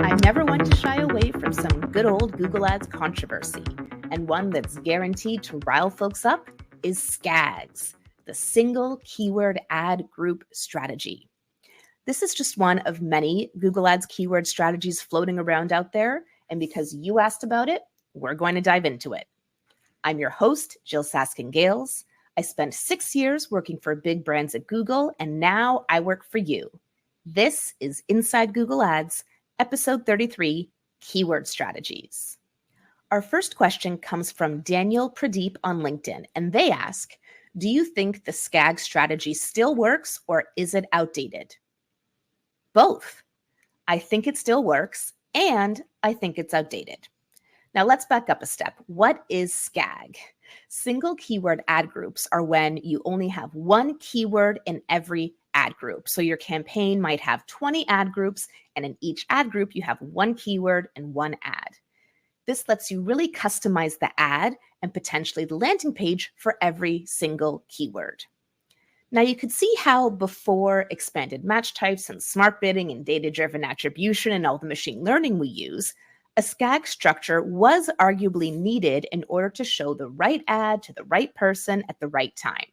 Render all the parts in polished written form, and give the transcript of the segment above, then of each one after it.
I'm never one to shy away from some good old Google Ads controversy, and one that's guaranteed to rile folks up is SKAGs, the single keyword ad group strategy. This is just one of many Google Ads keyword strategies floating around out there, and because you asked about it, we're going to dive into it. I'm your host, Jyll Saskin Gales. I spent 6 years working for big brands at Google, and now I work for you. This is Inside Google Ads, Episode 33, Keyword Strategies. Our first question comes from Daniel Pradeep on LinkedIn, and they ask, do you think the SKAG strategy still works or is it outdated? Both. I think it still works, and I think it's outdated. Now let's back up a step. What is SKAG? Single keyword ad groups are when you only have one keyword in every ad group. So your campaign might have 20 ad groups, and in each ad group, you have one keyword and one ad. This lets you really customize the ad and potentially the landing page for every single keyword. Now you could see how before expanded match types and smart bidding and data-driven attribution and all the machine learning we use, a SKAG structure was arguably needed in order to show the right ad to the right person at the right time.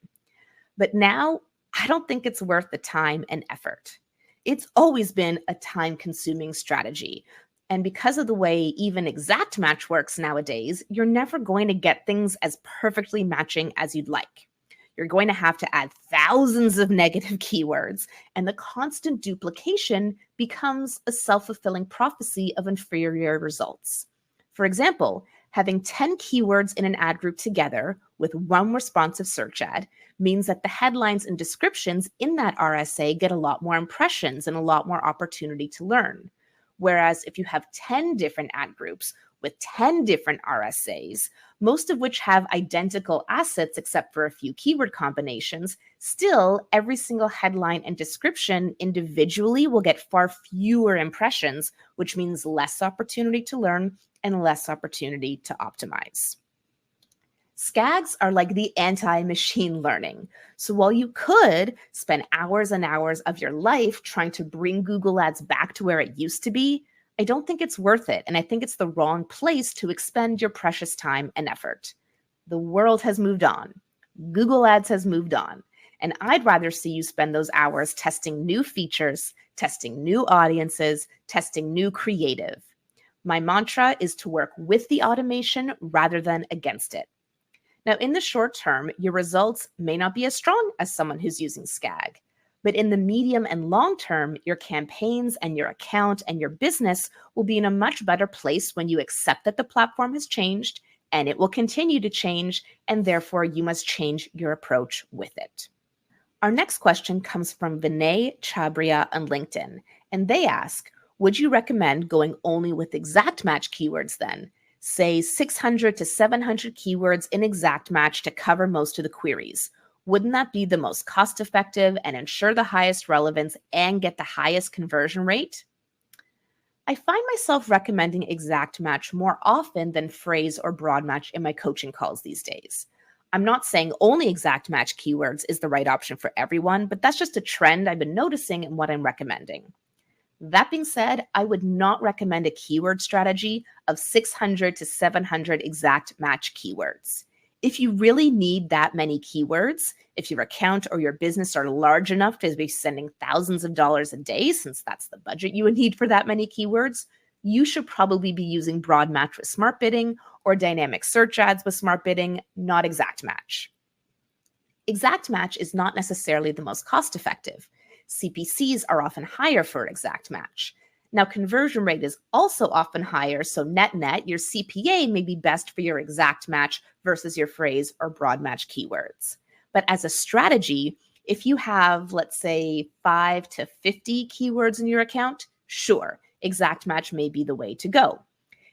But now, I don't think it's worth the time and effort. It's always been a time-consuming strategy. And because of the way even exact match works nowadays, you're never going to get things as perfectly matching as you'd like. You're going to have to add thousands of negative keywords, and the constant duplication becomes a self-fulfilling prophecy of inferior results. For example, having 10 keywords in an ad group together with one responsive search ad means that the headlines and descriptions in that RSA get a lot more impressions and a lot more opportunity to learn. Whereas if you have 10 different ad groups with 10 different RSAs, most of which have identical assets except for a few keyword combinations, still every single headline and description individually will get far fewer impressions, which means less opportunity to learn and less opportunity to optimize. SKAGs are like the anti-machine learning. So while you could spend hours and hours of your life trying to bring Google Ads back to where it used to be, I don't think it's worth it, and I think it's the wrong place to expend your precious time and effort. The world has moved on. Google Ads has moved on, and I'd rather see you spend those hours testing new features, testing new audiences, testing new creative. My mantra is to work with the automation rather than against it. Now, in the short term, your results may not be as strong as someone who's using SKAG. But in the medium and long term, your campaigns and your account and your business will be in a much better place when you accept that the platform has changed and it will continue to change, and therefore you must change your approach with it. Our next question comes from Vinay Chabria on LinkedIn, and they ask, would you recommend going only with exact match keywords then? Say 600 to 700 keywords in exact match to cover most of the queries. Wouldn't that be the most cost-effective and ensure the highest relevance and get the highest conversion rate? I find myself recommending exact match more often than phrase or broad match in my coaching calls these days. I'm not saying only exact match keywords is the right option for everyone, but that's just a trend I've been noticing in what I'm recommending. That being said, I would not recommend a keyword strategy of 600 to 700 exact match keywords. If you really need that many keywords, if your account or your business are large enough to be spending thousands of dollars a day, since that's the budget you would need for that many keywords, you should probably be using broad match with smart bidding or dynamic search ads with smart bidding, not exact match. Exact match is not necessarily the most cost effective. CPCs are often higher for exact match. Now, conversion rate is also often higher, so net-net, your CPA may be best for your exact match versus your phrase or broad match keywords. But as a strategy, if you have, let's say, 5 to 50 keywords in your account, sure, exact match may be the way to go.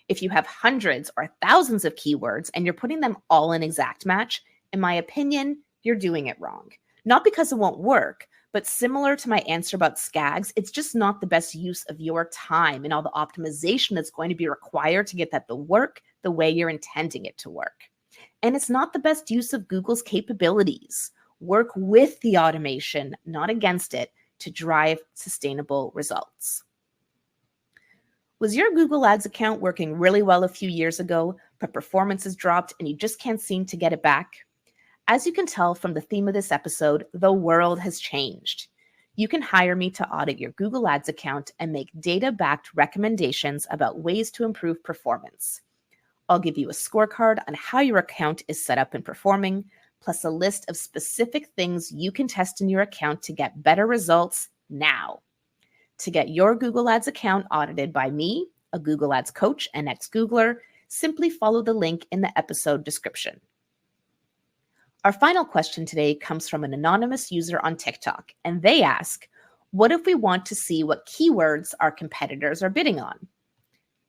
If you have hundreds or thousands of keywords and you're putting them all in exact match, in my opinion, you're doing it wrong. Not because it won't work, but similar to my answer about SKAGs, it's just not the best use of your time and all the optimization that's going to be required to get that to work the way you're intending it to work. And it's not the best use of Google's capabilities. Work with the automation, not against it, to drive sustainable results. Was your Google Ads account working really well a few years ago, but performance has dropped and you just can't seem to get it back? As you can tell from the theme of this episode, the world has changed. You can hire me to audit your Google Ads account and make data-backed recommendations about ways to improve performance. I'll give you a scorecard on how your account is set up and performing, plus a list of specific things you can test in your account to get better results now. To get your Google Ads account audited by me, a Google Ads coach and ex-Googler, simply follow the link in the episode description. Our final question today comes from an anonymous user on TikTok, and they ask, what if we want to see what keywords our competitors are bidding on?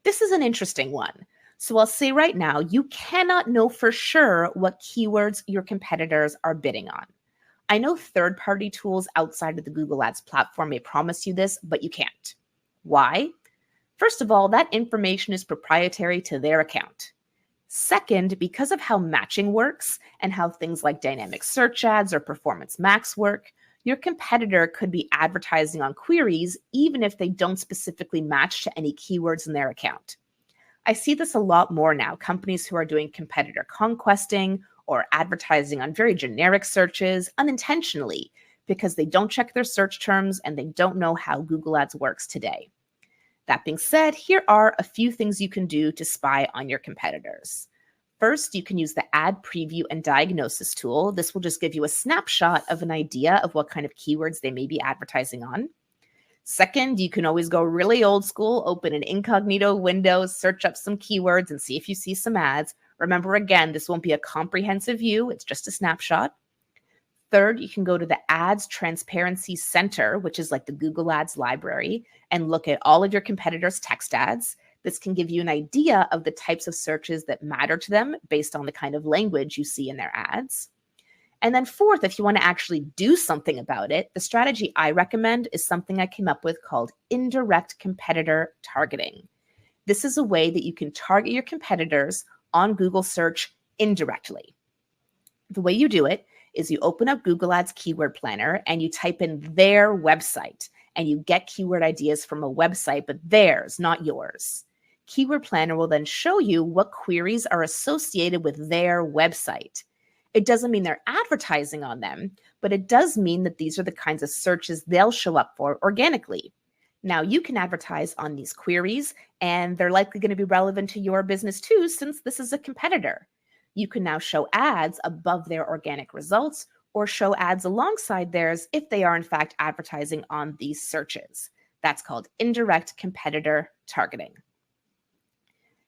This is an interesting one. So I'll say right now, you cannot know for sure what keywords your competitors are bidding on. I know third-party tools outside of the Google Ads platform may promise you this, but you can't. Why? First of all, that information is proprietary to their account. Second, because of how matching works and how things like dynamic search ads or performance max work, your competitor could be advertising on queries even if they don't specifically match to any keywords in their account. I see this a lot more now, companies who are doing competitor conquesting or advertising on very generic searches unintentionally because they don't check their search terms and they don't know how Google Ads works today. That being said, here are a few things you can do to spy on your competitors. First, you can use the Ad Preview and Diagnosis tool. This will just give you a snapshot of an idea of what kind of keywords they may be advertising on. Second, you can always go really old school, open an incognito window, search up some keywords and see if you see some ads. Remember, again, this won't be a comprehensive view. It's just a snapshot. Third, you can go to the Ads Transparency Center, which is like the Google Ads library, and look at all of your competitors' text ads. This can give you an idea of the types of searches that matter to them based on the kind of language you see in their ads. And then fourth, if you want to actually do something about it, the strategy I recommend is something I came up with called indirect competitor targeting. This is a way that you can target your competitors on Google search indirectly. The way you do it is you open up Google Ads Keyword Planner and you type in their website and you get keyword ideas from a website, but theirs, not yours. Keyword Planner will then show you what queries are associated with their website. It doesn't mean they're advertising on them, but it does mean that these are the kinds of searches they'll show up for organically. Now, you can advertise on these queries, and they're likely going to be relevant to your business too, since this is a competitor. You can now show ads above their organic results or show ads alongside theirs if they are in fact advertising on these searches. That's called indirect competitor targeting.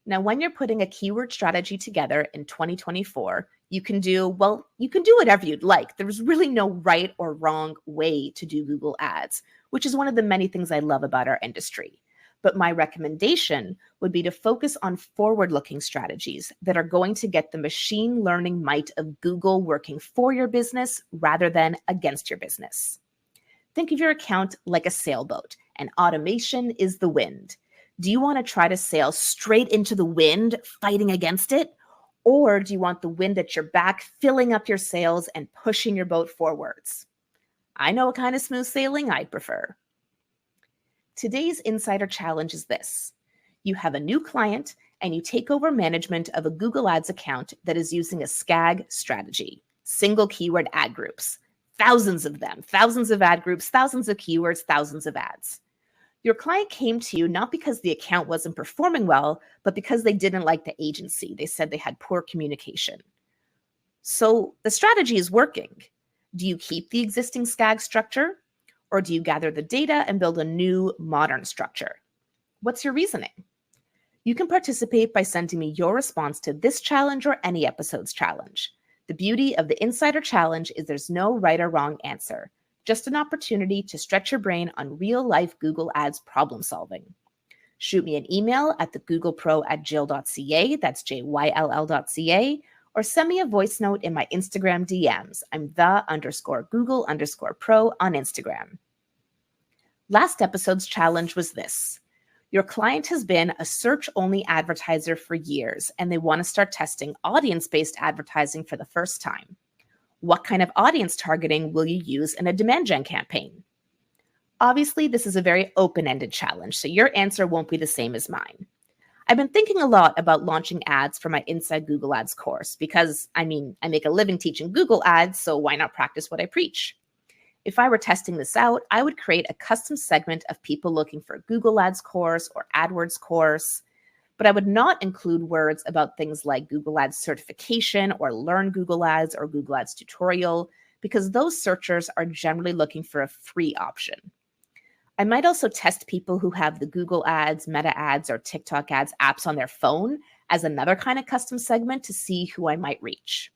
Now, when you're putting a keyword strategy together in 2024, you can do whatever you'd like. There's really no right or wrong way to do Google Ads, which is one of the many things I love about our industry. But my recommendation would be to focus on forward-looking strategies that are going to get the machine learning might of Google working for your business rather than against your business. Think of your account like a sailboat, and automation is the wind. Do you want to try to sail straight into the wind, fighting against it? Or do you want the wind at your back, filling up your sails and pushing your boat forwards? I know what kind of smooth sailing I'd prefer. Today's Insider Challenge is this. You have a new client and you take over management of a Google Ads account that is using a SKAG strategy, single keyword ad groups, thousands of them, thousands of ad groups, thousands of keywords, thousands of ads. Your client came to you not because the account wasn't performing well, but because they didn't like the agency. They said they had poor communication. So the strategy is working. Do you keep the existing SKAG structure, or do you gather the data and build a new modern structure? What's your reasoning? You can participate by sending me your response to this challenge or any episode's challenge. The beauty of the Insider Challenge is there's no right or wrong answer. Just an opportunity to stretch your brain on real-life Google Ads problem solving. Shoot me an email at thegooglepro@jyll.ca, that's JYLL.ca, or send me a voice note in my Instagram DMs. I'm the_Google_pro on Instagram. Last episode's challenge was this. Your client has been a search-only advertiser for years, and they want to start testing audience-based advertising for the first time. What kind of audience targeting will you use in a demand gen campaign? Obviously, this is a very open-ended challenge, so your answer won't be the same as mine. I've been thinking a lot about launching ads for my Inside Google Ads course because, I make a living teaching Google Ads, so why not practice what I preach? If I were testing this out, I would create a custom segment of people looking for a Google Ads course or AdWords course, but I would not include words about things like Google Ads certification or Learn Google Ads or Google Ads tutorial, because those searchers are generally looking for a free option. I might also test people who have the Google Ads, Meta Ads, or TikTok Ads apps on their phone as another kind of custom segment to see who I might reach.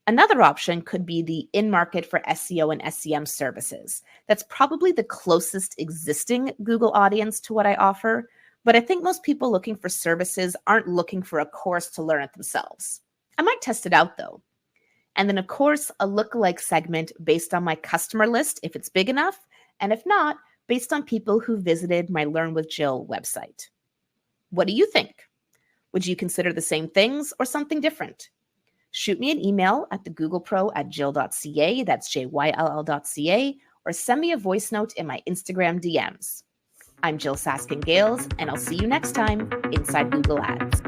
Another option could be the in-market for SEO and SEM services. That's probably the closest existing Google audience to what I offer, but I think most people looking for services aren't looking for a course to learn it themselves. I might test it out though. And then of course, a lookalike segment based on my customer list if it's big enough, and if not, based on people who visited my Learn with Jyll website. What do you think? Would you consider the same things or something different? Shoot me an email at thegooglepro@jyll.ca, that's JYLL.ca, or send me a voice note in my Instagram DMs. I'm Jyll Saskin Gales, and I'll see you next time inside Google Ads.